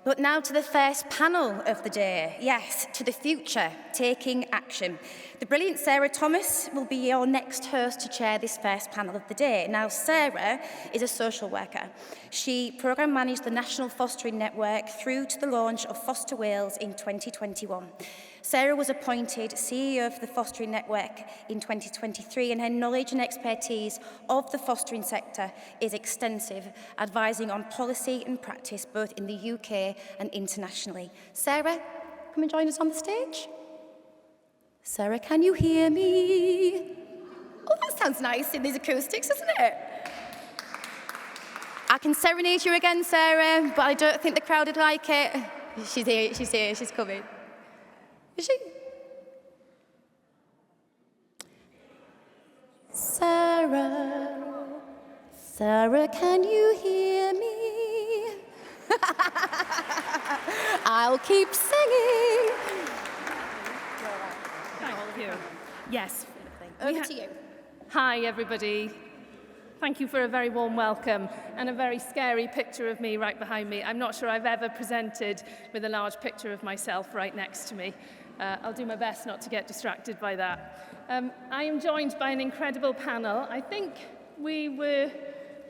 But now to the first panel of the day. Yes, to the future, taking action. The brilliant Sarah Thomas will be your next host to chair this first panel of the day. Now, Sarah is a social worker. She programme managed the National Fostering Network through to the launch of Foster Wales in 2021. Sarah was appointed CEO of the Fostering Network in 2023, and her knowledge and expertise of the fostering sector is extensive, advising on policy and practice both in the UK and internationally. Sarah, come and join us on the stage. Sarah, can you hear me? Oh, that sounds nice in these acoustics, doesn't it? I can serenade you again, Sarah, but I don't think the crowd would like it. She's here, she's coming. Is she? Sarah, Sarah, can you hear me? I'll keep singing. Thank you. Yes. Over to you. Hi, everybody. Thank you for a very warm welcome and a very scary picture of me right behind me. I'm not sure I've ever presented with a large picture of myself right next to me. I'll do my best not to get distracted by that. I am joined by an incredible panel. I think we were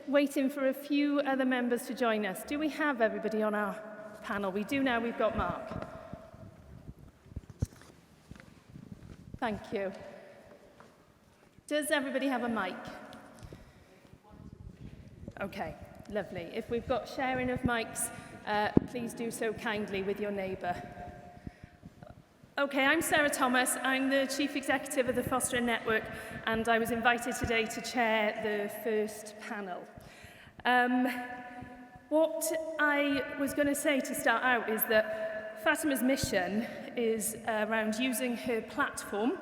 waiting for a few other members to join us. Do we have everybody on our panel? We do now. We've got Mark. Thank you. Does everybody have a mic? Okay, lovely. If we've got sharing of mics, please do so kindly with your neighbour. Okay, I'm Sarah Thomas. I'm the Chief Executive of the Fostering Network, and I was invited today to chair the first panel. What I was going to say to start out is that Fatima's mission is around using her platform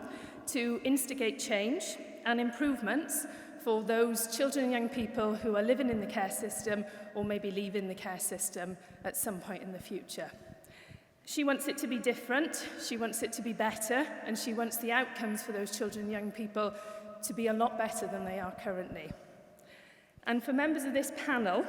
to instigate change and improvements for those children and young people who are living in the care system or maybe leaving the care system at some point in the future. She wants it to be different, she wants it to be better, and she wants the outcomes for those children and young people to be a lot better than they are currently. And for members of this panel,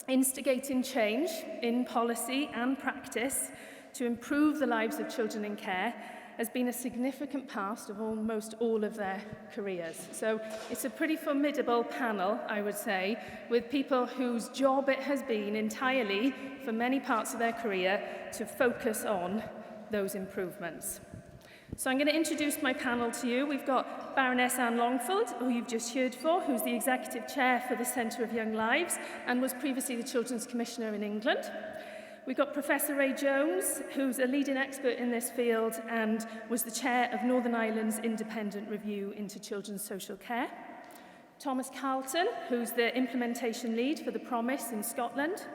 instigating change in policy and practice to improve the lives of children in care has been a significant part of almost all of their careers. So it's a pretty formidable panel, I would say, with people whose job it has been entirely, for many parts of their career, to focus on those improvements. So I'm going to introduce my panel to you. We've got Baroness Longfield, who you've just heard for, who's the Executive Chair for the Centre of Young Lives and was previously the Children's Commissioner in England. We've got Professor Ray Jones, who's a leading expert in this field and was the chair of Northern Ireland's Independent Review into Children's Social Care. Thomas Carlton, who's the implementation lead for the Promise in Scotland.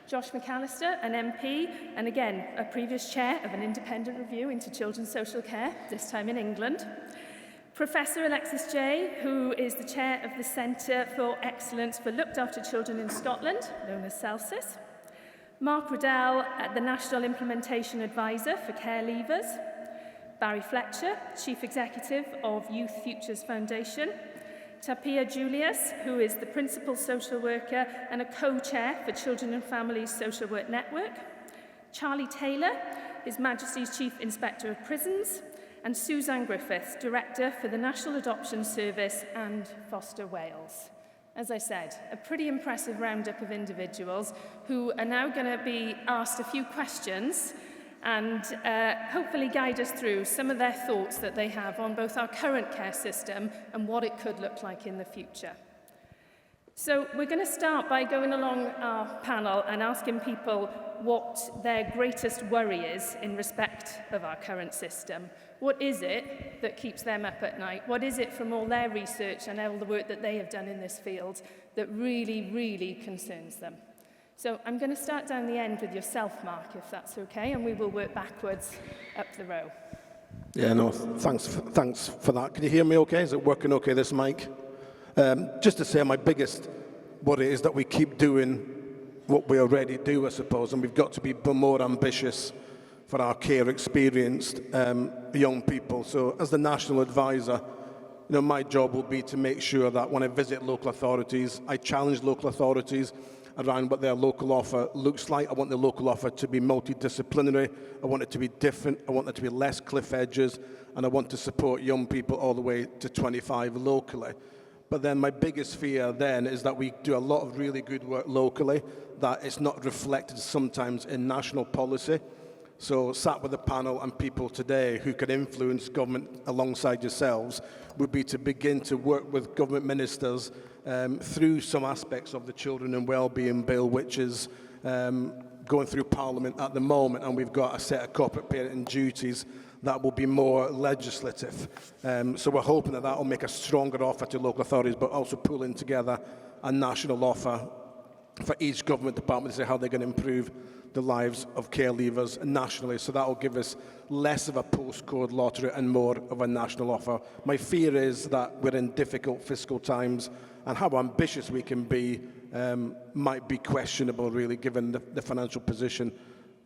Josh McAllister, an MP, and again, a previous chair of an independent review into children's social care, this time in England. Professor Alexis Jay, who is the chair of the Centre for Excellence for Looked After Children in Scotland, known as CELSIS. Mark Riddell, the National Implementation Advisor for Care Leavers. Barry Fletcher, Chief Executive of Youth Futures Foundation. Tapia Julius, who is the Principal Social Worker and a co-chair for Children and Families Social Work Network. Charlie Taylor, His Majesty's Chief Inspector of Prisons. And Suzanne Griffiths, Director for the National Adoption Service and Foster Wales. As I said, a pretty impressive roundup of individuals who are now going to be asked a few questions and hopefully guide us through some of their thoughts that they have on both our current care system and what it could look like in the future. So we're going to start by going along our panel and asking people what their greatest worry is in respect of our current system. What is it that keeps them up at night? What is it from all their research and all the work that they have done in this field that really, really concerns them? So I'm going to start down the end with yourself, Mark, if that's okay, and we will work backwards up the row. Yeah, no, thanks for that. Can you hear me okay? Is it working okay, this mic? Just to say, my biggest worry is that we keep doing what we already do, I suppose, and we've got to be more ambitious for our care-experienced young people. So as the national advisor, my job will be to make sure that when I visit local authorities, I challenge local authorities around what their local offer looks like. I want the local offer to be multidisciplinary. I want it to be different. I want there to be less cliff edges. And I want to support young people all the way to 25 locally. But then my biggest fear then is that we do a lot of really good work locally, that it's not reflected sometimes in national policy. So sat with a panel and people today who can influence government alongside yourselves would be to begin to work with government ministers through some aspects of the Children and Wellbeing Bill, which is going through Parliament at the moment, and we've got a set of corporate parenting duties that will be more legislative. So we're hoping that will make a stronger offer to local authorities, but also pulling together a national offer for each government department to say how they're going to improve the lives of care leavers nationally. So that will give us less of a postcode lottery and more of a national offer. My fear is that we're in difficult fiscal times, and how ambitious we can be might be questionable, really, given the financial position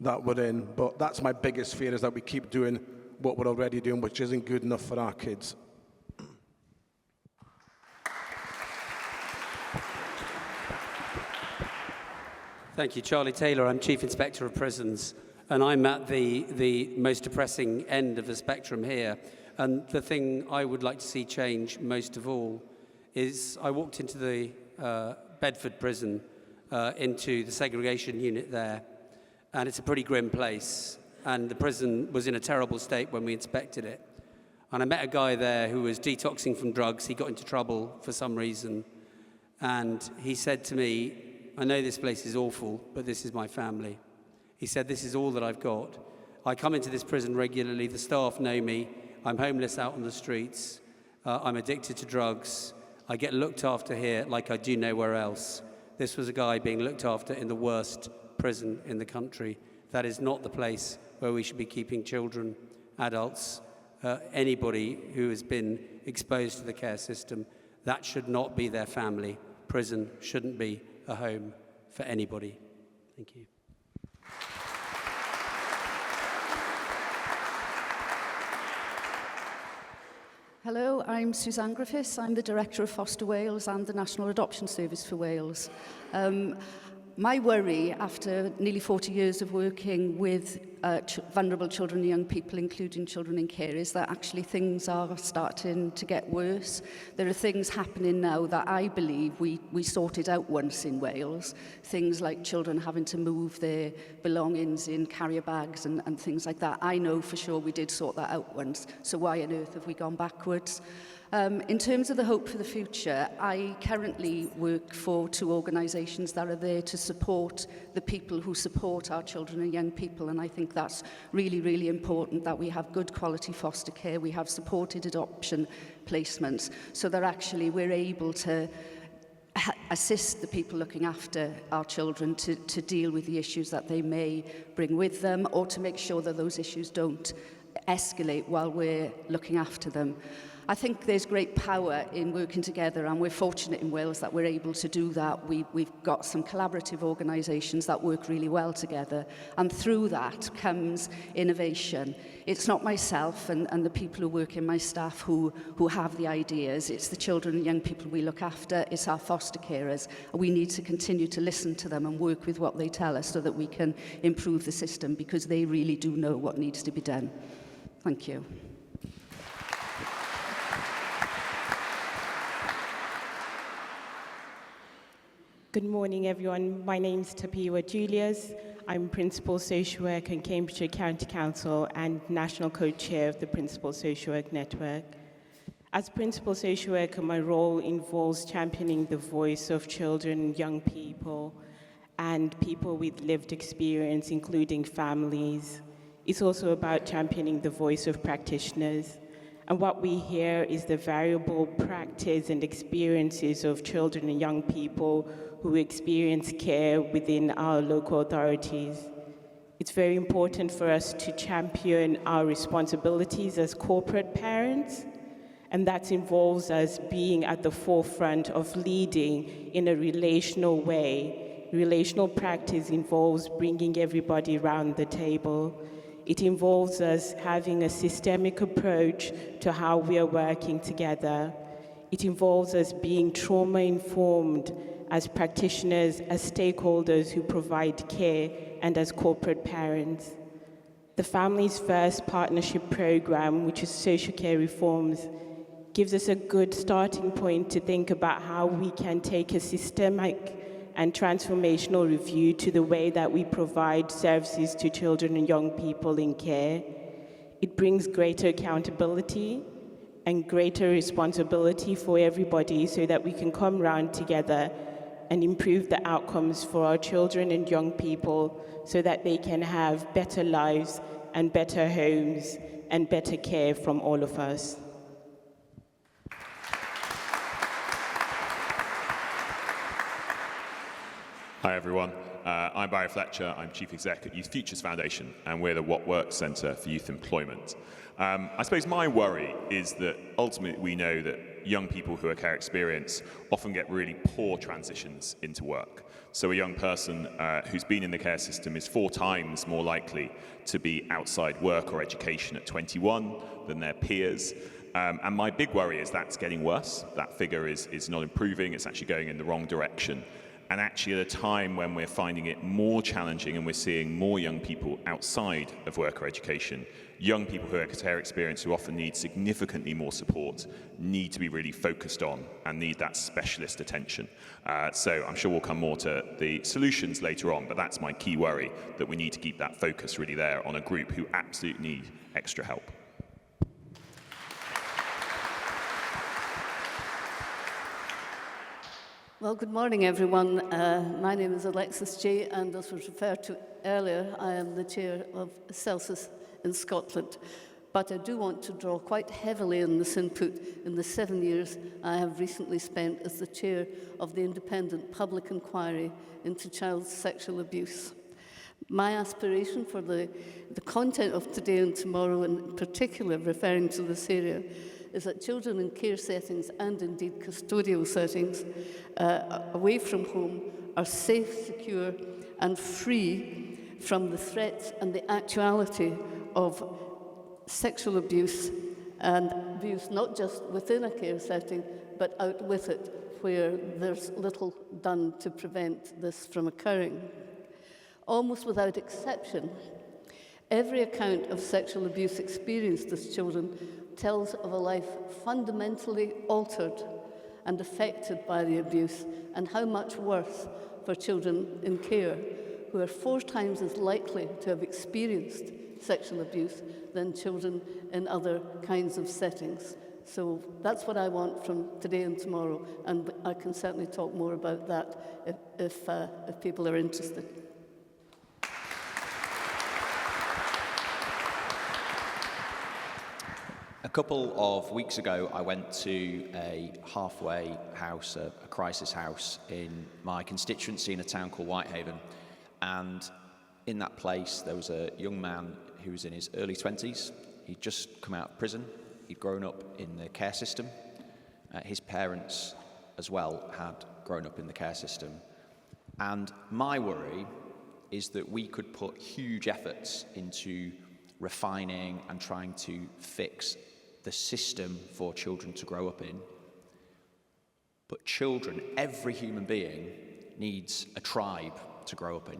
that we're in. But that's my biggest fear, is that we keep doing what we're already doing, which isn't good enough for our kids. Thank you. Charlie Taylor. I'm Chief Inspector of Prisons, and I'm at the most depressing end of the spectrum here. And the thing I would like to see change most of all is I walked into the Bedford prison, into the segregation unit there, and it's a pretty grim place. And the prison was in a terrible state when we inspected it. And I met a guy there who was detoxing from drugs. He got into trouble for some reason. And he said to me, I know this place is awful, but this is my family. He said, this is all that I've got. I come into this prison regularly. The staff know me. I'm homeless out on the streets. I'm addicted to drugs. I get looked after here like I do nowhere else. This was a guy being looked after in the worst prison in the country. That is not the place where we should be keeping children, adults, anybody who has been exposed to the care system. That should not be their family. Prison shouldn't be a home for anybody. Thank you. Hello, I'm Suzanne Griffiths. I'm the Director of Foster Wales and the National Adoption Service for Wales. My worry, after nearly 40 years of working with vulnerable children and young people, including children in care, is that actually things are starting to get worse. There are things happening now that I believe we sorted out once in Wales. Things like children having to move their belongings in carrier bags and things like that. I know for sure we did sort that out once. So why on earth have we gone backwards? In terms of the hope for the future, I currently work for 2 organisations that are there to support the people who support our children and young people, and I think that's really, really important that we have good quality foster care, we have supported adoption placements, so that actually we're able to assist the people looking after our children to deal with the issues that they may bring with them, or to make sure that those issues don't escalate while we're looking after them. I think there's great power in working together, and we're fortunate in Wales that we're able to do that. We've got some collaborative organisations that work really well together, and through that comes innovation. It's not myself and the people who work in my staff who have the ideas. It's the children and young people we look after. It's our foster carers. We need to continue to listen to them and work with what they tell us so that we can improve the system, because they really do know what needs to be done. Thank you. Good morning, everyone. My name is Tapiwa Julius. I'm Principal Social Worker in Cambridgeshire County Council and National Co-Chair of the Principal Social Work Network. As Principal Social Worker, my role involves championing the voice of children, young people, and people with lived experience, including families. It's also about championing the voice of practitioners. And what we hear is the variable practice and experiences of children and young people who experience care within our local authorities. It's very important for us to champion our responsibilities as corporate parents, and that involves us being at the forefront of leading in a relational way. Relational practice involves bringing everybody around the table. It involves us having a systemic approach to how we are working together. It involves us being trauma-informed as practitioners, as stakeholders who provide care, and as corporate parents. The Families First Partnership Program, which is social care reforms, gives us a good starting point to think about how we can take a systemic and transformational review to the way that we provide services to children and young people in care. It brings greater accountability and greater responsibility for everybody so that we can come round together and improve the outcomes for our children and young people so that they can have better lives and better homes and better care from all of us. Hi everyone, I'm Barry Fletcher, I'm Chief Exec at Youth Futures Foundation, and we're the What Works Centre for Youth Employment. I suppose my worry is that ultimately we know that young people who are care experienced often get really poor transitions into work. So a young person who's been in the care system is 4 times more likely to be outside work or education at 21 than their peers. And my big worry is that's getting worse. That figure is not improving, it's actually going in the wrong direction. And actually at a time when we're finding it more challenging and we're seeing more young people outside of work or education, young people who are care experienced who often need significantly more support need to be really focused on and need that specialist attention. So I'm sure we'll come more to the solutions later on, but that's my key worry, that we need to keep that focus really there on a group who absolutely need extra help. Well, good morning, everyone. My name is Alexis J, and as was referred to earlier, I am the chair of CELSIS in Scotland. But I do want to draw quite heavily on this input in the 7 years I have recently spent as the chair of the independent public inquiry into child sexual abuse. My aspiration for the content of today and tomorrow, in particular referring to this area, is that children in care settings and indeed custodial settings away from home are safe, secure and free from the threats and the actuality of sexual abuse, and abuse not just within a care setting but out with it where there's little done to prevent this from occurring. Almost without exception, every account of sexual abuse experienced as children tells of a life fundamentally altered and affected by the abuse, and how much worse for children in care, who are 4 times as likely to have experienced sexual abuse than children in other kinds of settings. So that's what I want from today and tomorrow, and I can certainly talk more about that if people are interested. A couple of weeks ago, I went to a halfway house, a crisis house in my constituency in a town called Whitehaven. And in that place, there was a young man who was in his early 20s. He'd just come out of prison. He'd grown up in the care system. His parents, as well, had grown up in the care system. And my worry is that we could put huge efforts into refining and trying to fix the system for children to grow up in. But children, every human being, needs a tribe to grow up in.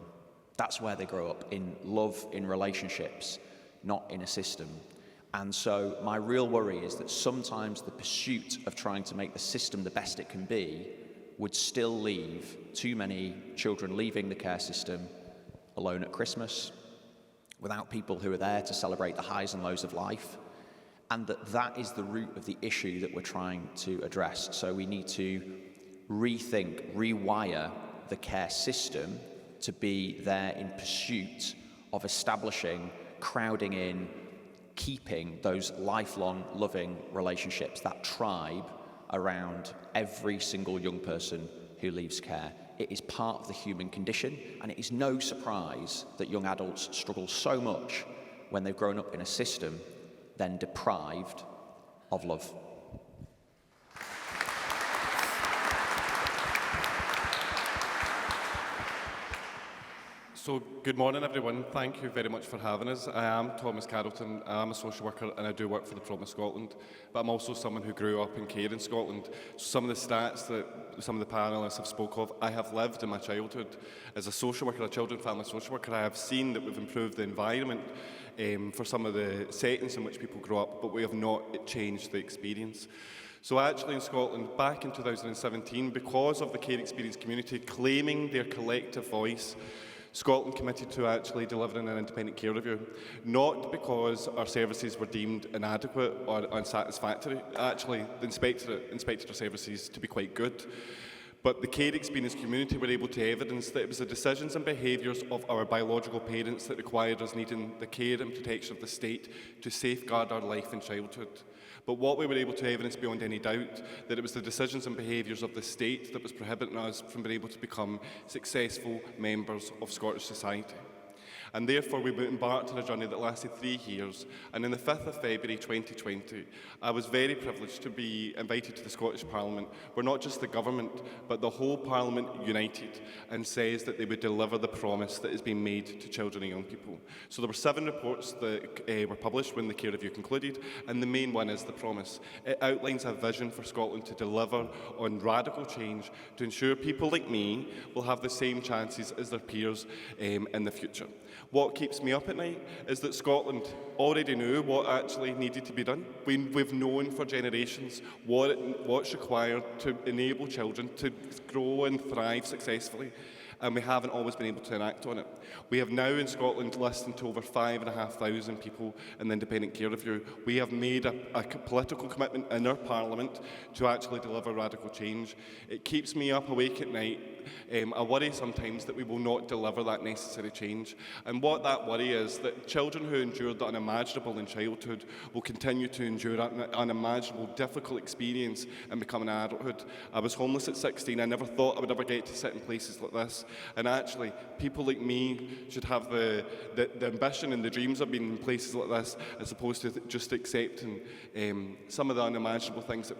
That's where they grow up, in love, in relationships, not in a system. And so my real worry is that sometimes the pursuit of trying to make the system the best it can be would still leave too many children leaving the care system alone at Christmas, without people who are there to celebrate the highs and lows of life, and that is the root of the issue that we're trying to address. So we need to rethink, rewire the care system to be there in pursuit of establishing, crowding in, keeping those lifelong loving relationships, that tribe around every single young person who leaves care. It is part of the human condition, and it is no surprise that young adults struggle so much when they've grown up in a system then deprived of love. So, good morning, everyone. Thank you very much for having us. I am Thomas Carrollton. I am a social worker and I do work for the Promise Scotland, but I'm also someone who grew up in care in Scotland. So some of the stats that some of the panellists have spoke of, I have lived in my childhood. As a social worker, a children family social worker, I have seen that we've improved the environment for some of the settings in which people grow up, but we have not changed the experience. So actually in Scotland, back in 2017, because of the care experience community claiming their collective voice, Scotland committed to actually delivering an independent care review, not because our services were deemed inadequate or unsatisfactory. Actually, the inspected our services to be quite good. But the care experience community were able to evidence that it was the decisions and behaviours of our biological parents that required us needing the care and protection of the state to safeguard our life in childhood. But what we were able to evidence beyond any doubt, that it was the decisions and behaviours of the state that was prohibiting us from being able to become successful members of Scottish society. And therefore we embarked on a journey that lasted 3 years, and on the 5th of February 2020, I was very privileged to be invited to the Scottish Parliament, where not just the government, but the whole Parliament united and says that they would deliver the promise that has been made to children and young people. So there were 7 reports that were published when the care review concluded, and the main one is the promise. It outlines a vision for Scotland to deliver on radical change to ensure people like me will have the same chances as their peers in the future. What keeps me up at night is that Scotland already knew what actually needed to be done. We've known for generations what's required to enable children to grow and thrive successfully, and we haven't always been able to enact on it. We have now in Scotland listened to over 5,500 people in the independent care review. We have made a political commitment in our Parliament to actually deliver radical change. It keeps me up awake at night. I worry sometimes that we will not deliver that necessary change. And what that worry is that children who endured the unimaginable in childhood will continue to endure an unimaginable, difficult experience and become an adulthood. I was homeless at 16. I never thought I would ever get to sit in places like this. And actually, people like me should have the ambition and the dreams of being in places like this, as opposed to just accepting some of the unimaginable things that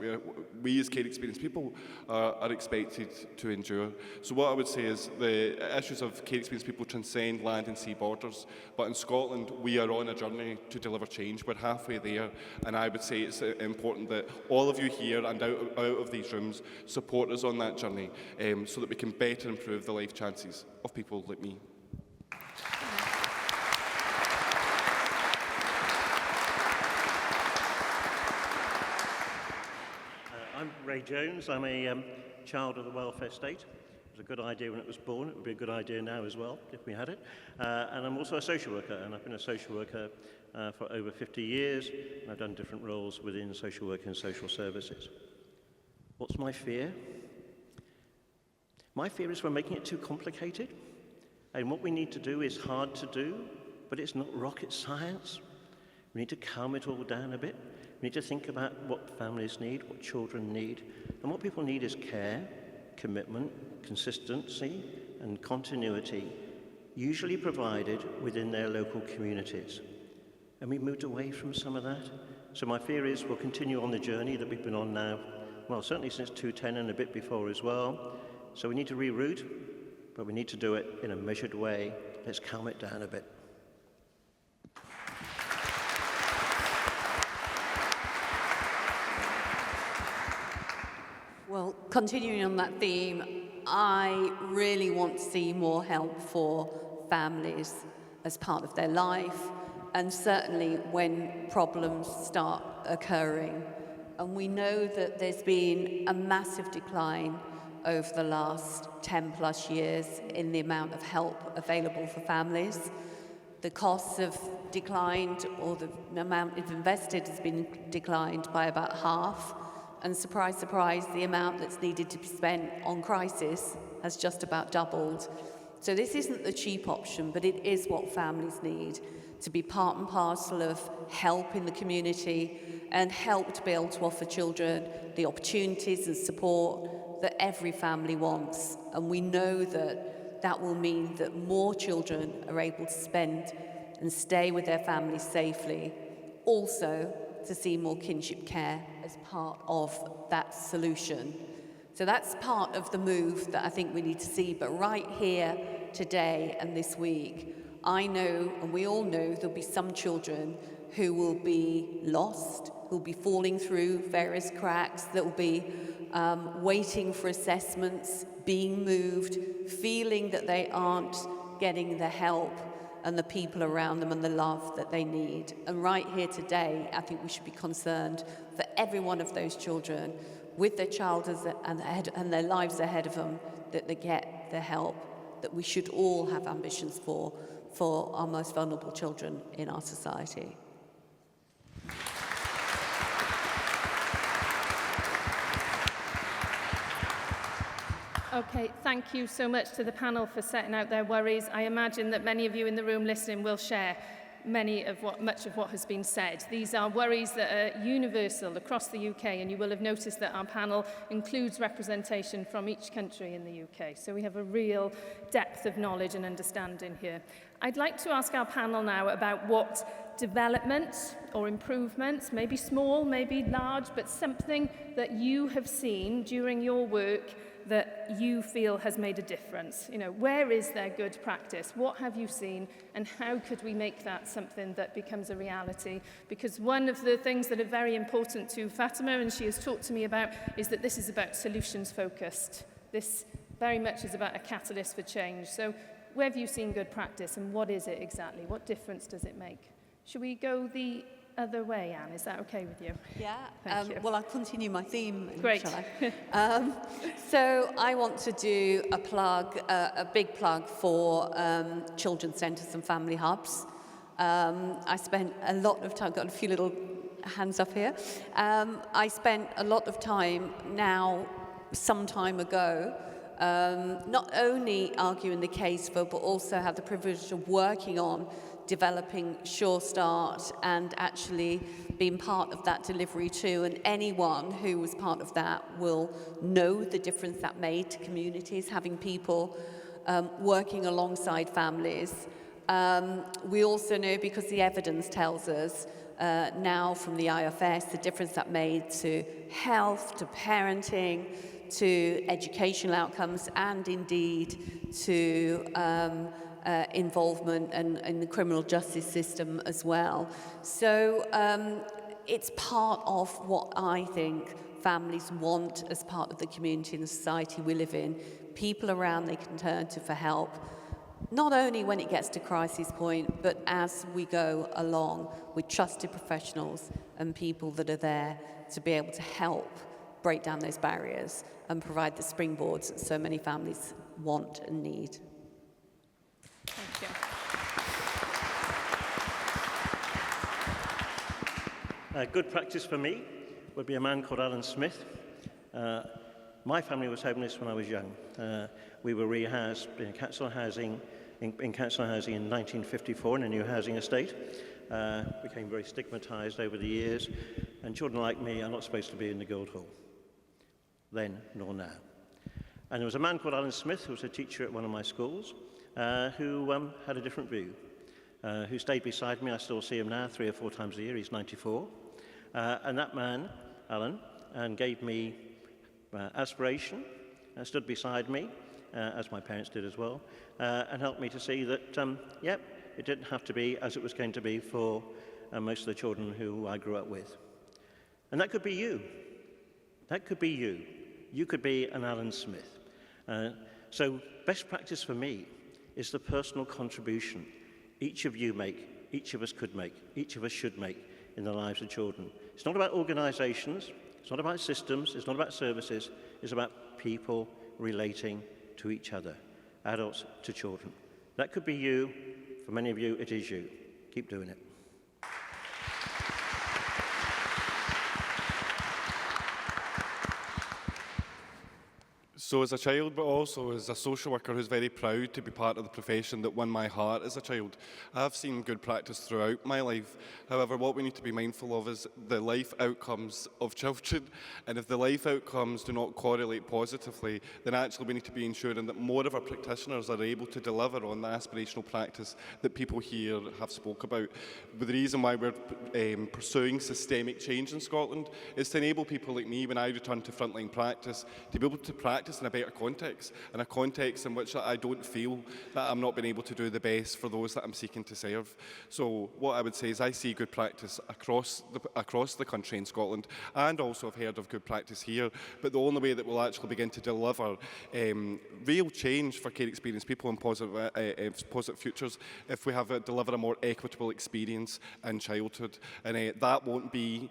we as care experienced people are expected to endure. So what I would say is the issues of care experienced people transcend land and sea borders, but in Scotland we are on a journey to deliver change. We're halfway there, and I would say it's important that all of you here and out of these rooms support us on that journey so that we can better improve the life chances of people like me. I'm Ray Jones. I'm a child of the welfare state. It was a good idea when it was born. It would be a good idea now as well, if we had it. And I'm also a social worker, and I've been a social worker for over 50 years. And I've done different roles within social work and social services. What's my fear? My fear is we're making it too complicated. And what we need to do is hard to do, but it's not rocket science. We need to calm it all down a bit. We need to think about what families need, what children need. And what people need is care, commitment, consistency, and continuity, usually provided within their local communities. And we moved away from some of that. So my fear is we'll continue on the journey that we've been on now, well, certainly since 2010 and a bit before as well. So we need to reroute, but we need to do it in a measured way. Let's calm it down a bit. Well, continuing on that theme, I really want to see more help for families as part of their life, and certainly when problems start occurring. And we know that there's been a massive decline over the last 10 plus years in the amount of help available for families. The costs have declined, or the amount invested has been declined by about half. And surprise, surprise, the amount that's needed to be spent on crisis has just about doubled. So this isn't the cheap option, but it is what families need to be part and parcel of help in the community and help to be able to offer children the opportunities and support that every family wants. And we know that that will mean that more children are able to spend and stay with their families safely. Also, to see more kinship care as part of that solution. So that's part of the move that I think we need to see. But right here, today and this week, I know, and we all know, there'll be some children who will be lost, who'll be falling through various cracks, that will be waiting for assessments, being moved, feeling that they aren't getting the help and the people around them and the love that they need. And right here today, I think we should be concerned for every one of those children with their child and their lives ahead of them, that they get the help that we should all have ambitions for our most vulnerable children in our society. Okay, thank you so much to the panel for setting out their worries. I imagine that many of you in the room listening will share much of what has been said. These are worries that are universal across the UK, and you will have noticed that our panel includes representation from each country in the UK. So we have a real depth of knowledge and understanding here. I'd like to ask our panel now about what development or improvements, maybe small, maybe large, but something that you have seen during your work that you feel has made a difference. You know, where is there good practice? What have you seen? And how could we make that something that becomes a reality? Because one of the things that are very important to Fatima, and she has talked to me about, is that this is about solutions focused. This very much is about a catalyst for change. So where have you seen good practice, and what is it exactly? What difference does it make? Should we go the other way, Anne? Is that okay with you? Yeah. Thank you. Well, I'll continue my theme. Great. Shall I? So I want to do a plug, a big plug for children's centres and family hubs. I spent a lot of time, got a few little hands up here. I spent a lot of time now, some time ago, not only arguing the case for, but also have the privilege of working on developing Sure Start and actually being part of that delivery too. And anyone who was part of that will know the difference that made to communities, having people working alongside families. We also know, because the evidence tells us now from the IFS, the difference that made to health, to parenting, to educational outcomes, and indeed to involvement in the criminal justice system as well. So it's part of what I think families want as part of the community and the society we live in. People around they can turn to for help, not only when it gets to crisis point, but as we go along with trusted professionals and people that are there to be able to help break down those barriers and provide the springboards that so many families want and need. Thank you. Good practice for me would be a man called Alan Smith. My family was homeless when I was young. We were rehoused in council housing in 1954 in a new housing estate. Became very stigmatised over the years, and children like me are not supposed to be in the Guildhall, then nor now. And there was a man called Alan Smith, who was a teacher at one of my schools, who had a different view, who stayed beside me. I still see him now 3 or 4 times a year. He's 94. And that man, Alan, gave me aspiration, stood beside me, as my parents did as well, and helped me to see that, it didn't have to be as it was going to be for most of the children who I grew up with. And that could be you. That could be you. You could be an Alan Smith. So best practice for me is the personal contribution each of you make, each of us could make, each of us should make in the lives of children. It's not about organisations, it's not about systems, it's not about services, it's about people relating to each other, adults to children. That could be you. For many of you, it is you. Keep doing it. So as a child, but also as a social worker who's very proud to be part of the profession that won my heart as a child, I've seen good practice throughout my life. However, what we need to be mindful of is the life outcomes of children. And if the life outcomes do not correlate positively, then actually we need to be ensuring that more of our practitioners are able to deliver on the aspirational practice that people here have spoke about. But the reason why we're pursuing systemic change in Scotland is to enable people like me, when I return to frontline practice, to be able to practice in a better context, in a context in which I don't feel that I'm not being able to do the best for those that I'm seeking to serve. So what I would say is I see good practice across the country in Scotland, and also have heard of good practice here, but the only way that we'll actually begin to deliver real change for care experienced people and positive futures if we have deliver a more equitable experience in childhood. And that won't be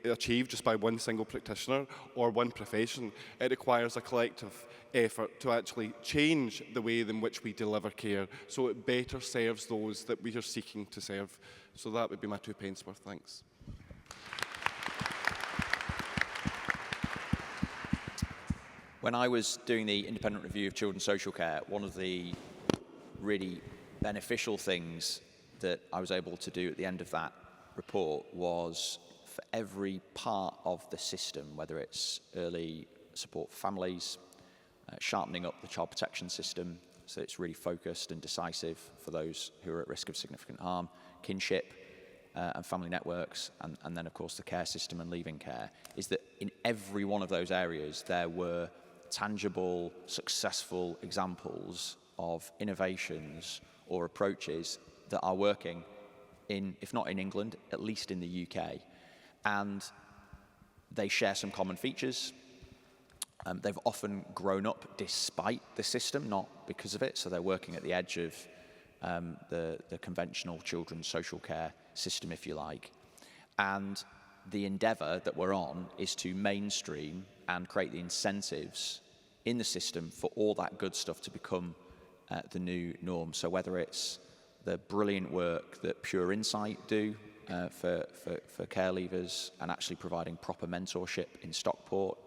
achieved just by one single practitioner or one profession. It requires a collective effort to actually change the way in which we deliver care so it better serves those that we are seeking to serve. So that would be my 2 pence worth. Thanks. When I was doing the independent review of children's social care, one of the really beneficial things that I was able to do at the end of that report was for every part of the system, whether it's early support for families, sharpening up the child protection system so it's really focused and decisive for those who are at risk of significant harm, kinship and family networks, and then of course the care system and leaving care, is that in every one of those areas there were tangible, successful examples of innovations or approaches that are working in, if not in England, at least in the UK. And they share some common features. They've often grown up despite the system, not because of it, so they're working at the edge of the conventional children's social care system, if you like. And the endeavour that we're on is to mainstream and create the incentives in the system for all that good stuff to become the new norm. So whether it's the brilliant work that Pure Insight do for care leavers and actually providing proper mentorship in Stockport,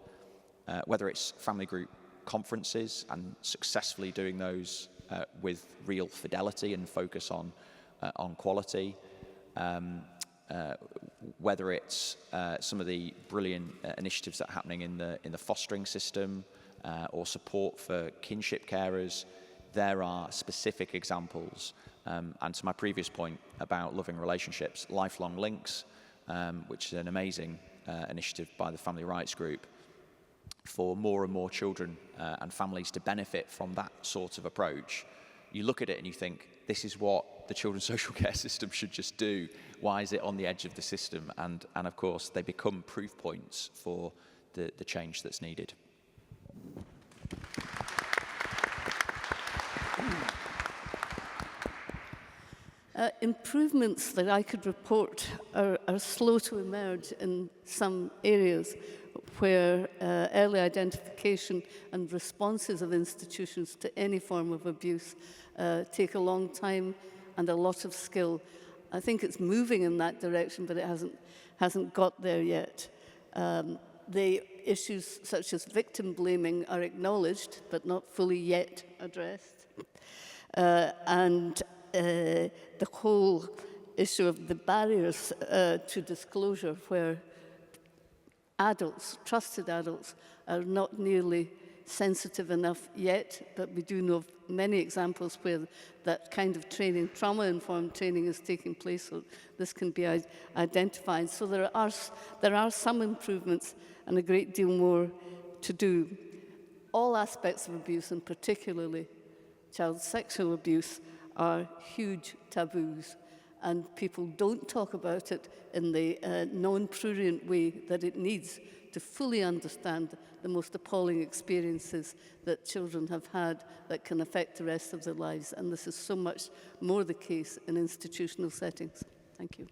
whether it's family group conferences and successfully doing those with real fidelity and focus on quality, whether it's some of the brilliant initiatives that are happening in the fostering system or support for kinship carers, there are specific examples. And to my previous point about loving relationships, Lifelong Links, which is an amazing initiative by the Family Rights Group, for more and more children and families to benefit from that sort of approach. You look at it and you think, this is what the children's social care system should just do. Why is it on the edge of the system? And of course, they become proof points for the change that's needed. Improvements that I could report are slow to emerge in some areas where early identification and responses of institutions to any form of abuse take a long time and a lot of skill. I think it's moving in that direction, but it hasn't got there yet. The issues such as victim blaming are acknowledged, but not fully yet addressed. And the whole issue of the barriers to disclosure, where adults, trusted adults, are not nearly sensitive enough yet, but we do know of many examples where that kind of training, trauma-informed training, is taking place, so this can be identified. So there are some improvements and a great deal more to do. All aspects of abuse, and particularly child sexual abuse, are huge taboos, and people don't talk about it in the non-prurient way that it needs to fully understand the most appalling experiences that children have had that can affect the rest of their lives. And this is so much more the case in institutional settings. Thank you.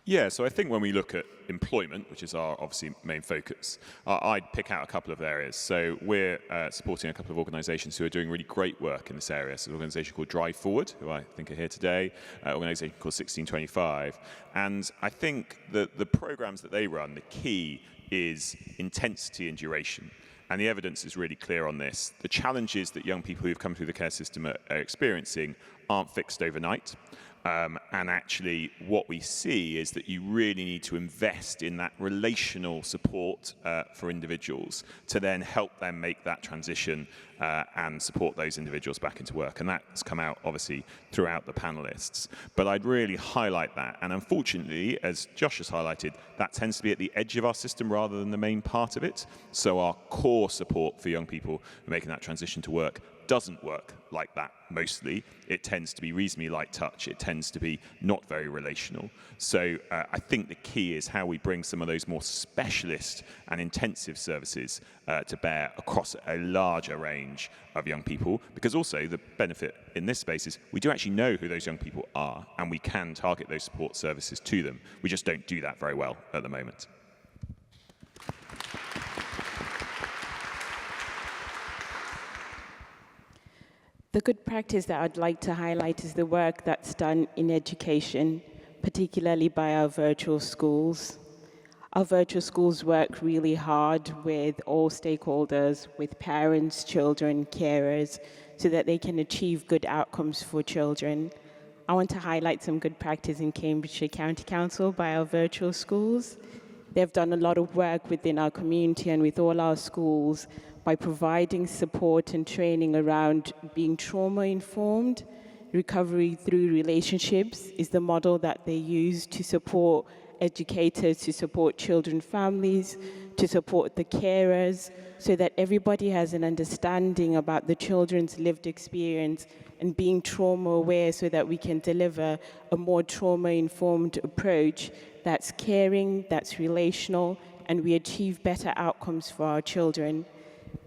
Yeah, so I think when we look at employment, which is our obviously main focus, I'd pick out a couple of areas. So we're supporting a couple of organisations who are doing really great work in this area. So an organisation called Drive Forward, who I think are here today, an organisation called 1625. And I think that the programmes that they run, the key is intensity and duration. And the evidence is really clear on this. The challenges that young people who've come through the care system are experiencing aren't fixed overnight. And actually, what we see is that you really need to invest in that relational support for individuals to then help them make that transition and support those individuals back into work. And that's come out, obviously, throughout the panelists. But I'd really highlight that. And unfortunately, as Josh has highlighted, that tends to be at the edge of our system rather than the main part of it. So our core support for young people making that transition to work doesn't work like that mostly. It tends to be reasonably light touch. It tends to be not very relational. So I think the key is how we bring some of those more specialist and intensive services to bear across a larger range of young people, because also the benefit in this space is we do actually know who those young people are, and we can target those support services to them. We just don't do that very well at the moment. The good practice that I'd like to highlight is the work that's done in education, particularly by our virtual schools. Our virtual schools work really hard with all stakeholders, with parents, children, carers, so that they can achieve good outcomes for children. I want to highlight some good practice in Cambridgeshire County Council by our virtual schools. They've done a lot of work within our community and with all our schools by providing support and training around being trauma-informed. Recovery through relationships is the model that they use to support educators, to support children, families, to support the carers, so that everybody has an understanding about the children's lived experience and being trauma-aware, so that we can deliver a more trauma-informed approach that's caring, that's relational, and we achieve better outcomes for our children.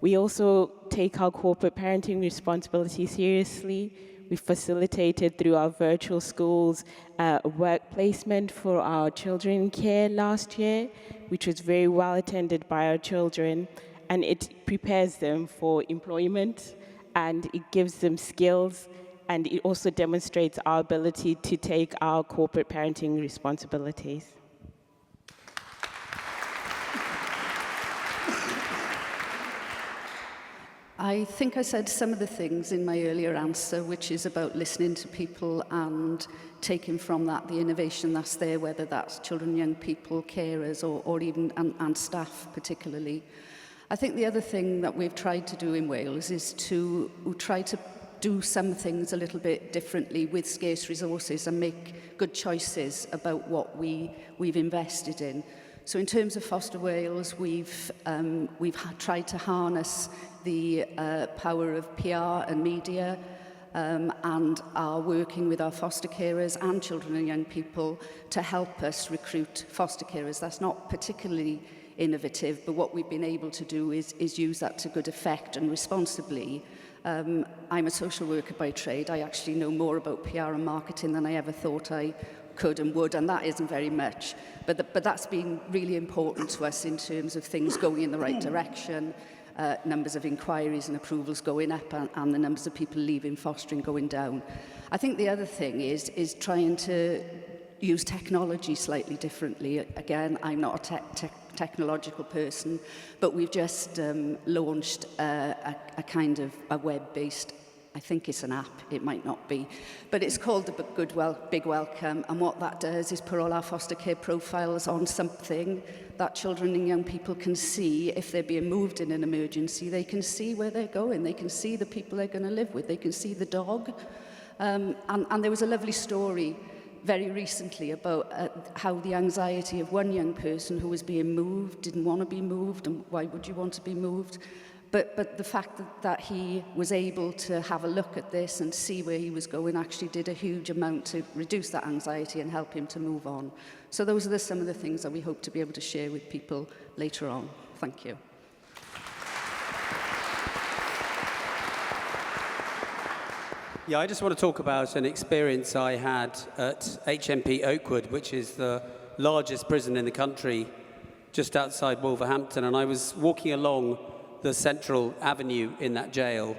We also take our corporate parenting responsibility seriously. We facilitated through our virtual schools a work placement for our children in care last year, which was very well attended by our children, and it prepares them for employment, and it gives them skills, and it also demonstrates our ability to take our corporate parenting responsibilities. I think I said some of the things in my earlier answer, which is about listening to people and taking from that the innovation that's there, whether that's children, young people, carers, or even and staff particularly. I think the other thing that we've tried to do in Wales is to try to do some things a little bit differently with scarce resources and make good choices about what we've invested in. So in terms of Foster Wales, we've tried to harness the power of PR and media, and are working with our foster carers and children and young people to help us recruit foster carers. That's not particularly innovative, but what we've been able to do is use that to good effect and responsibly. I'm a social worker by trade. I actually know more about PR and marketing than I ever thought I could and would, and that isn't very much. But that's been really important to us in terms of things going in the right direction, numbers of inquiries and approvals going up, and the numbers of people leaving fostering going down. I think the other thing is trying to use technology slightly differently. Again, I'm not a technological person, but we've just launched a kind of a web-based, I think it's an app, it might not be, but it's called the Big Welcome, and what that does is put all our foster care profiles on something that children and young people can see. If they're being moved in an emergency, they can see where they're going, they can see the people they're going to live with, they can see the dog. And there was a lovely story very recently about how the anxiety of one young person who was being moved, didn't want to be moved, and why would you want to be moved? But the fact that he was able to have a look at this and see where he was going actually did a huge amount to reduce that anxiety and help him to move on. So those are some of the things that we hope to be able to share with people later on. Thank you. Yeah, I just want to talk about an experience I had at HMP Oakwood, which is the largest prison in the country, just outside Wolverhampton, and I was walking along the central avenue in that jail,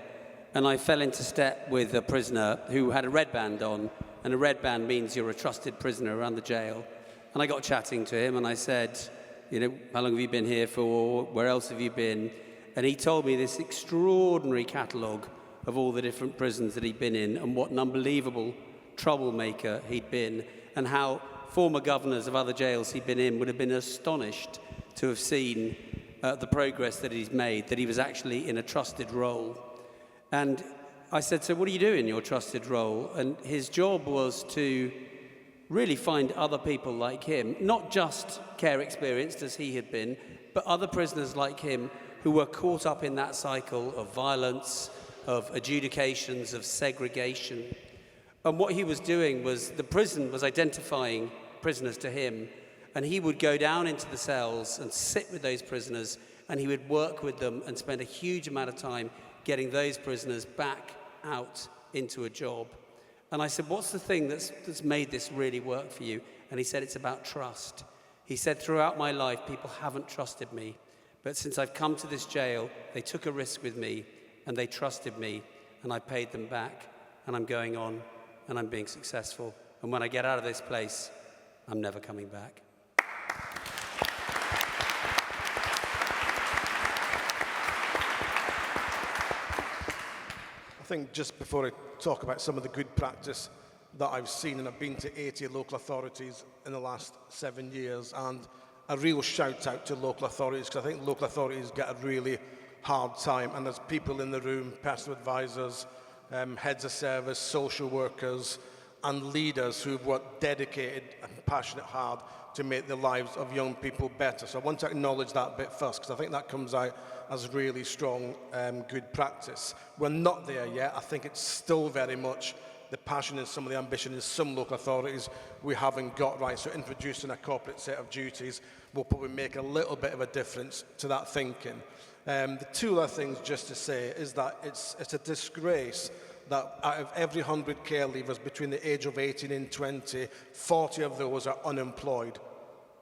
and I fell into step with a prisoner who had a red band on, and a red band means you're a trusted prisoner around the jail. And I got chatting to him, and I said, you know, how long have you been here for? Where else have you been? And he told me this extraordinary catalogue of all the different prisons that he'd been in, and what an unbelievable troublemaker he'd been, and how former governors of other jails he'd been in would have been astonished to have seen the progress that he's made, that he was actually in a trusted role. And I said, so what do you do in your trusted role? And his job was to really find other people like him, not just care experienced as he had been, but other prisoners like him who were caught up in that cycle of violence, of adjudications, of segregation. And what he was doing was, the prison was identifying prisoners to him, and he would go down into the cells and sit with those prisoners, and he would work with them and spend a huge amount of time getting those prisoners back out into a job. And I said, what's the thing that's made this really work for you? And he said, it's about trust. He said, throughout my life, people haven't trusted me. But since I've come to this jail, they took a risk with me, and they trusted me, and I paid them back, and I'm going on, and I'm being successful. And when I get out of this place, I'm never coming back. I think just before I talk about some of the good practice that I've seen, and I've been to 80 local authorities in the last 7 years, and a real shout out to local authorities, because I think local authorities get a really hard time, and there's people in the room, personal advisors, heads of service, social workers, and leaders who've worked dedicated and passionate hard to make the lives of young people better. So I want to acknowledge that bit first, because I think that comes out as really strong, good practice. We're not there yet. I think it's still very much the passion and some of the ambition in some local authorities we haven't got right. So introducing a corporate set of duties will probably make a little bit of a difference to that thinking. The two other things just to say is that it's a disgrace that out of every 100 care leavers between the age of 18 and 20, 40 of those are unemployed.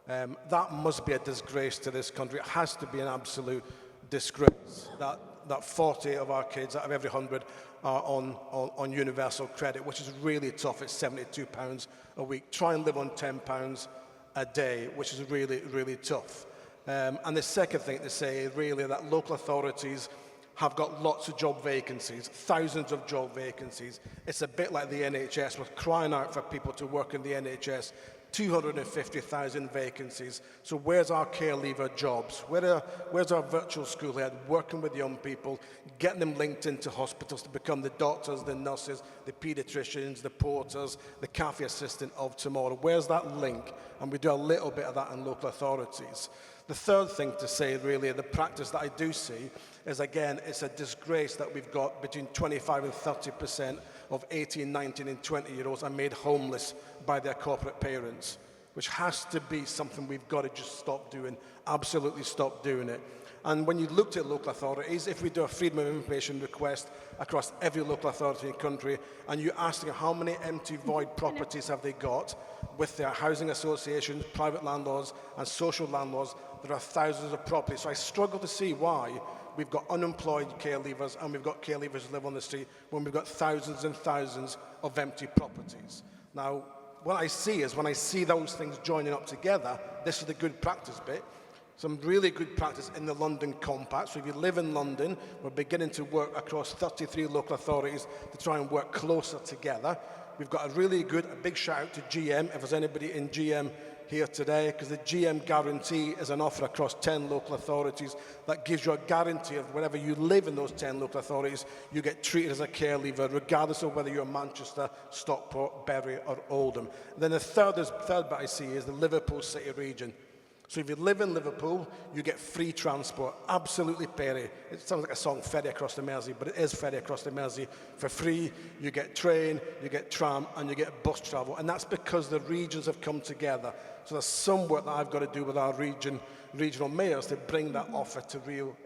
That must be a disgrace to this country. It has to be an absolute disgrace that 40 of our kids out of every 100 are on universal credit, which is really tough. It's £72 a week. Try and live on £10 a day, which is really, really tough. And the second thing to say is really that local authorities have got lots of job vacancies, thousands of job vacancies. It's a bit like the NHS. We're crying out for people to work in the NHS. 250,000 vacancies. So where's our care leaver jobs? Where's our virtual school head working with young people, getting them linked into hospitals to become the doctors, the nurses, the paediatricians, the porters, the cafe assistant of tomorrow? Where's that link? And we do a little bit of that in local authorities. The third thing to say, really, the practice that I do see is, again, it's a disgrace that we've got between 25 and 30% of 18, 19 and 20-year-olds are made homeless by their corporate parents, which has to be something we've got to just stop doing, absolutely stop doing it. And when you looked at local authorities, if we do a freedom of information request across every local authority in the country, and you ask them how many empty void properties have they got with their housing associations, private landlords and social landlords, there are thousands of properties. So I struggle to see why we've got unemployed care leavers and we've got care leavers who live on the street when we've got thousands and thousands of empty properties. Now, what I see is when I see those things joining up together, this is the good practice bit. Some really good practice in the London Compact. So if you live in London, we're beginning to work across 33 local authorities to try and work closer together. We've got a big shout out to GM, if there's anybody in GM here today, because the GM guarantee is an offer across 10 local authorities that gives you a guarantee of wherever you live in those 10 local authorities, you get treated as a care leaver, regardless of whether you're Manchester, Stockport, Bury or Oldham. And then the third bit I see is the Liverpool City region. So if you live in Liverpool, you get free transport, absolutely ferry. It sounds like a song, Ferry Across the Mersey, but it is Ferry Across the Mersey for free. You get train, you get tram, and you get bus travel. And that's because the regions have come together. So there's some work that I've got to do with our regional mayors to bring that offer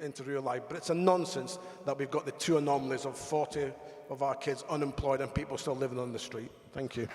into real life. But it's a nonsense that we've got the two anomalies of 40 of our kids unemployed and people still living on the street. Thank you.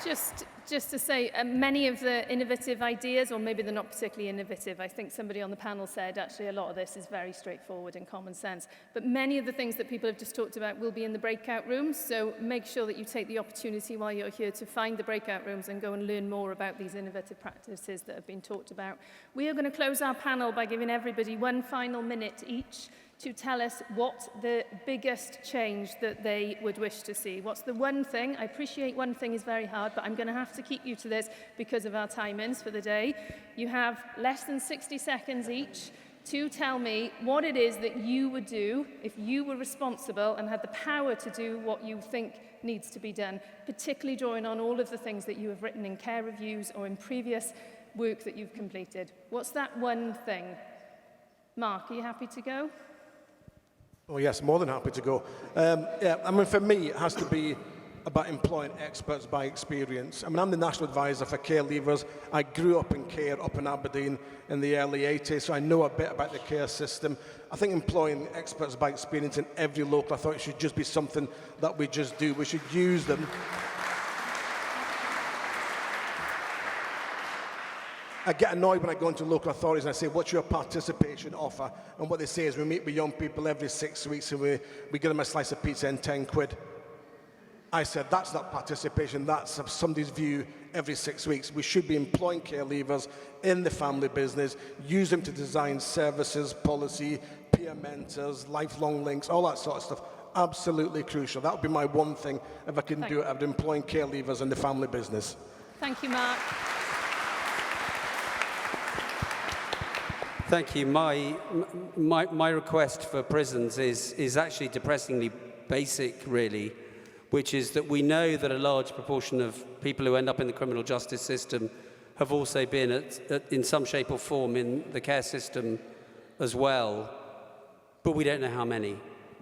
Just to say, many of the innovative ideas, or maybe they're not particularly innovative, I think somebody on the panel said actually a lot of this is very straightforward and common sense, but many of the things that people have just talked about will be in the breakout rooms, so make sure that you take the opportunity while you're here to find the breakout rooms and go and learn more about these innovative practices that have been talked about. We are going to close our panel by giving everybody 1 final minute each to tell us what the biggest change that they would wish to see. What's the one thing? I appreciate one thing is very hard, but I'm going to have to keep you to this because of our timings for the day. You have less than 60 seconds each to tell me what it is that you would do if you were responsible and had the power to do what you think needs to be done, particularly drawing on all of the things that you have written in care reviews or in previous work that you've completed. What's that one thing? Mark, are you happy to go? Oh yes, more than happy to go. Yeah, I mean, for me, it has to be about employing experts by experience. I mean, I'm the National Advisor for Care Leavers. I grew up in care up in Aberdeen in the early 80s, so I know a bit about the care system. I think employing experts by experience in every local authority should just be something that we just do. We should use them. I get annoyed when I go into local authorities and I say, what's your participation offer? And what they say is we meet with young people every 6 weeks and we give them a slice of pizza and 10 quid. I said, that's not participation, that's somebody's view every 6 weeks. We should be employing care leavers in the family business, use them to design services, policy, peer mentors, lifelong links, all that sort of stuff. Absolutely crucial. That would be my one thing. If I can do it, I'd be employing care leavers in the family business. Thank you, Mark. Thank you. My request for prisons is actually depressingly basic, really, which is that we know that a large proportion of people who end up in the criminal justice system have also been in some shape or form in the care system as well, but we don't know how many,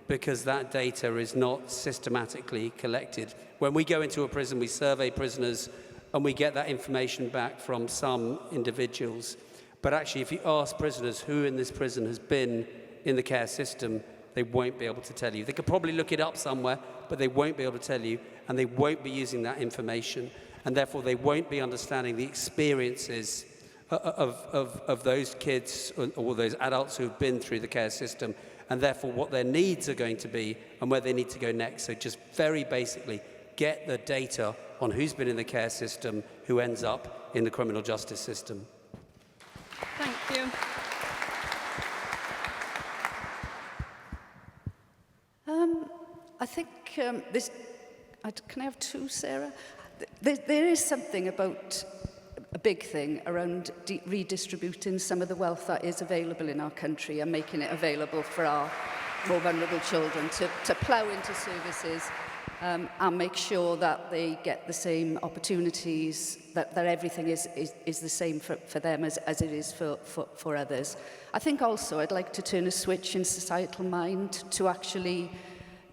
because that data is not systematically collected. When we go into a prison, we survey prisoners and we get that information back from some individuals. But actually, if you ask prisoners who in this prison has been in the care system, they won't be able to tell you. They could probably look it up somewhere, but they won't be able to tell you, and they won't be using that information, and therefore they won't be understanding the experiences of those kids or those adults who have been through the care system, and therefore what their needs are going to be and where they need to go next. So just very basically, get the data on who's been in the care system, who ends up in the criminal justice system. Thank you. I think can I have two, Sarah? There is something about a big thing around redistributing some of the wealth that is available in our country and making it available for our more vulnerable children to plough into services and make sure that they get the same opportunities, that everything is the same for them as it is for others. I think also I'd like to turn a switch in societal mind to actually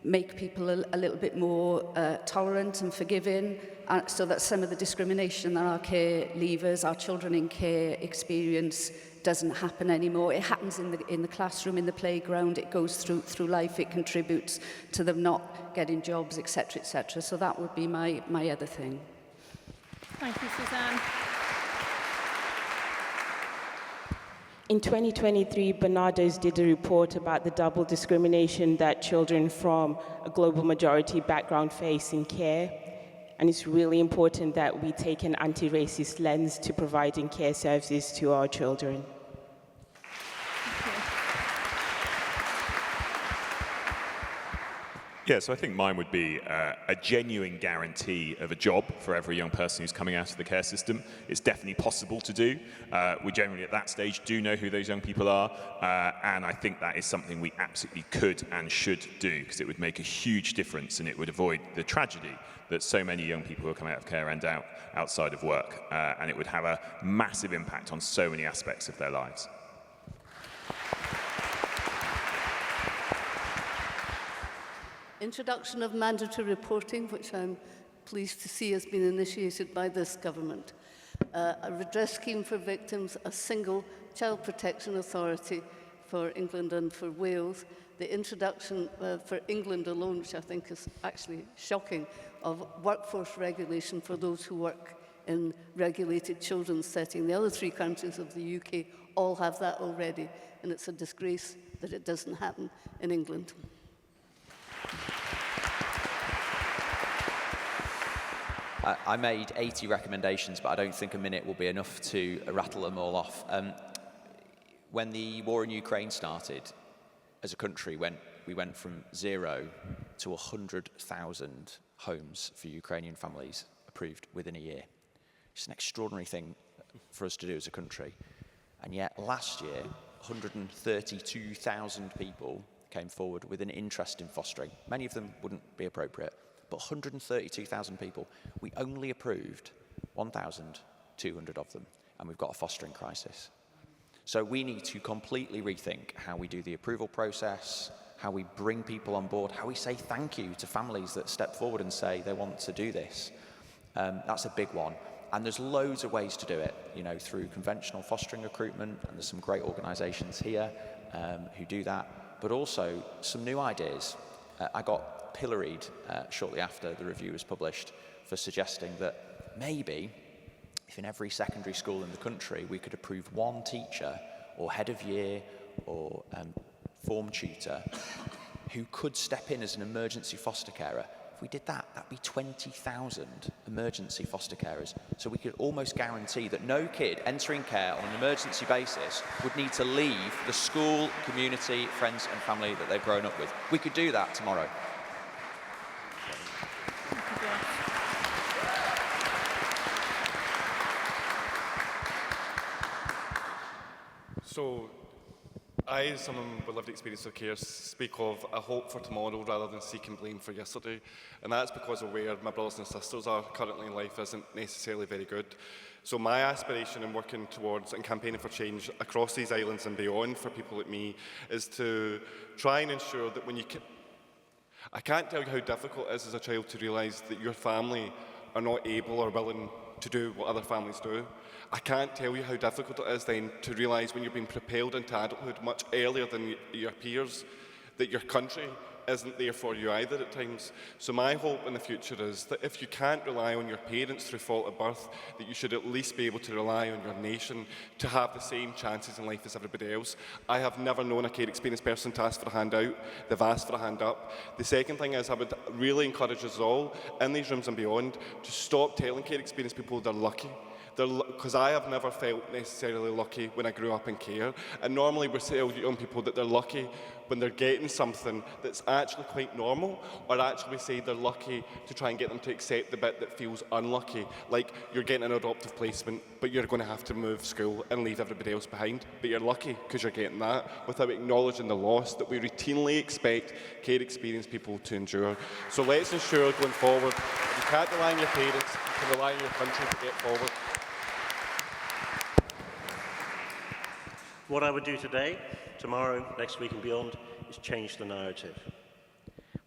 make people a little bit more tolerant and forgiving, so that some of the discrimination that our care leavers, our children in care experience doesn't happen anymore. It happens in the classroom, in the playground, it goes through life, it contributes to them not getting jobs, etc., etc. So that would be my other thing. Thank you, Suzanne. In 2023, Bernardo's did a report about the double discrimination that children from a global majority background face in care. And it's really important that we take an anti-racist lens to providing care services to our children. Yeah, so I think mine would be a genuine guarantee of a job for every young person who's coming out of the care system. It's definitely possible to do. We generally at that stage do know who those young people are, and I think that is something we absolutely could and should do, because it would make a huge difference and it would avoid the tragedy that so many young people who are coming out of care end out outside of work, and it would have a massive impact on so many aspects of their lives. Introduction of mandatory reporting, which I'm pleased to see has been initiated by this government. A redress scheme for victims, a single child protection authority for England and for Wales. The introduction for England alone, which I think is actually shocking, of workforce regulation for those who work in regulated children's setting. The other 3 countries of the UK all have that already, and it's a disgrace that it doesn't happen in England. I made 80 recommendations, but I don't think a minute will be enough to rattle them all off. When the war in Ukraine started, as a country, we went from 0 to 100,000 homes for Ukrainian families approved within a year. It's an extraordinary thing for us to do as a country. And yet last year, 132,000 people came forward with an interest in fostering. Many of them wouldn't be appropriate, but 132,000 people. We only approved 1,200 of them, and we've got a fostering crisis. So we need to completely rethink how we do the approval process, how we bring people on board, how we say thank you to families that step forward and say they want to do this. That's a big one. And there's loads of ways to do it, you know, through conventional fostering recruitment, and there's some great organisations here who do that, but also some new ideas. I got pilloried shortly after the review was published for suggesting that maybe if in every secondary school in the country we could approve 1 teacher or head of year or form tutor who could step in as an emergency foster carer. If we did that, that'd be 20,000 emergency foster carers. So we could almost guarantee that no kid entering care on an emergency basis would need to leave the school, community, friends and family that they've grown up with. We could do that tomorrow. So, I, as someone with lived experience of care, speak of a hope for tomorrow rather than seeking blame for yesterday. And that's because of where my brothers and sisters are currently in life isn't necessarily very good. So my aspiration in working towards and campaigning for change across these islands and beyond for people like me is to try and ensure that when you I can't tell you how difficult it is as a child to realise that your family are not able or willing to do what other families do. I can't tell you how difficult it is then to realise when you're being propelled into adulthood much earlier than your peers that your country isn't there for you either at times. So my hope in the future is that if you can't rely on your parents through fault of birth, that you should at least be able to rely on your nation to have the same chances in life as everybody else. I have never known a care experienced person to ask for a hand out. They've asked for a hand up. The second thing is I would really encourage us all in these rooms and beyond to stop telling care experienced people they're lucky. Because I have never felt necessarily lucky when I grew up in care. And normally we tell young people that they're lucky when they're getting something that's actually quite normal, or actually we say they're lucky to try and get them to accept the bit that feels unlucky. Like you're getting an adoptive placement, but you're going to have to move school and leave everybody else behind. But you're lucky because you're getting that without acknowledging the loss that we routinely expect care experienced people to endure. So let's ensure going forward, if you can't rely on your parents, you can rely on your country to get forward. What I would do today, tomorrow, next week and beyond, is change the narrative.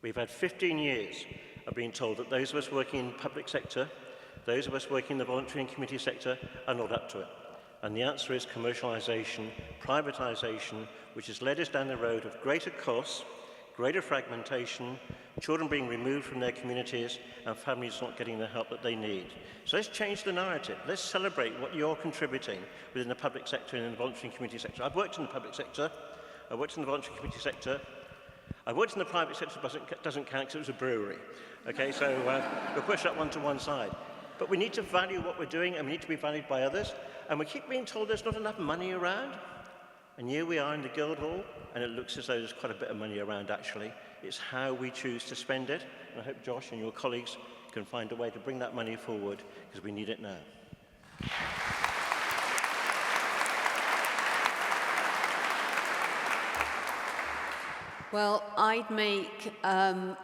We've had 15 years of being told that those of us working in the public sector, those of us working in the voluntary and community sector are not up to it. And the answer is commercialisation, privatisation, which has led us down the road of greater costs, greater fragmentation, children being removed from their communities, and families not getting the help that they need. So let's change the narrative. Let's celebrate what you're contributing within the public sector and in the voluntary and community sector. I've worked in the public sector. I worked in the voluntary community sector. I worked in the private sector, but doesn't count because it was a brewery. Okay, so we'll push that one to one side. But we need to value what we're doing, and we need to be valued by others. And we keep being told there's not enough money around. And here we are in the Guildhall, and it looks as though there's quite a bit of money around, actually. It's how we choose to spend it. And I hope Josh and your colleagues can find a way to bring that money forward, because we need it now. Well, I'd make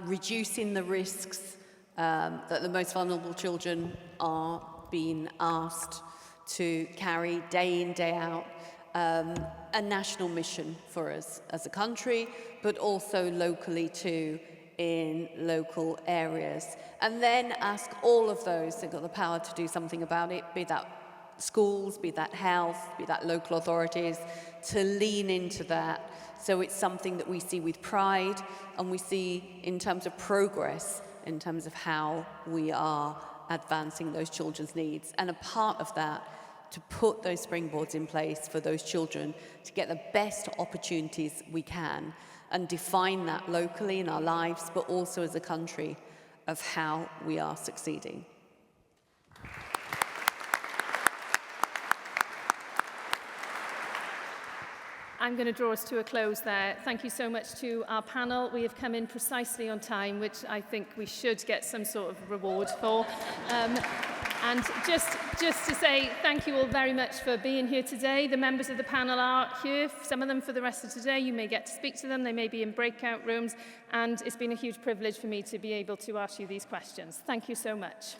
reducing the risks that the most vulnerable children are being asked to carry day in, day out, a national mission for us as a country, but also locally too, in local areas. And then ask all of those that got the power to do something about it, be that schools, be that health, be that local authorities, to lean into that. So it's something that we see with pride and we see in terms of progress in terms of how we are advancing those children's needs. And a part of that, to put those springboards in place for those children to get the best opportunities we can and define that locally in our lives, but also as a country of how we are succeeding. I'm going to draw us to a close there. Thank you so much to our panel. We have come in precisely on time, which I think we should get some sort of reward for. And just to say thank you all very much for being here today. The members of the panel are here, some of them for the rest of today. You may get to speak to them. They may be in breakout rooms. And it's been a huge privilege for me to be able to ask you these questions. Thank you so much.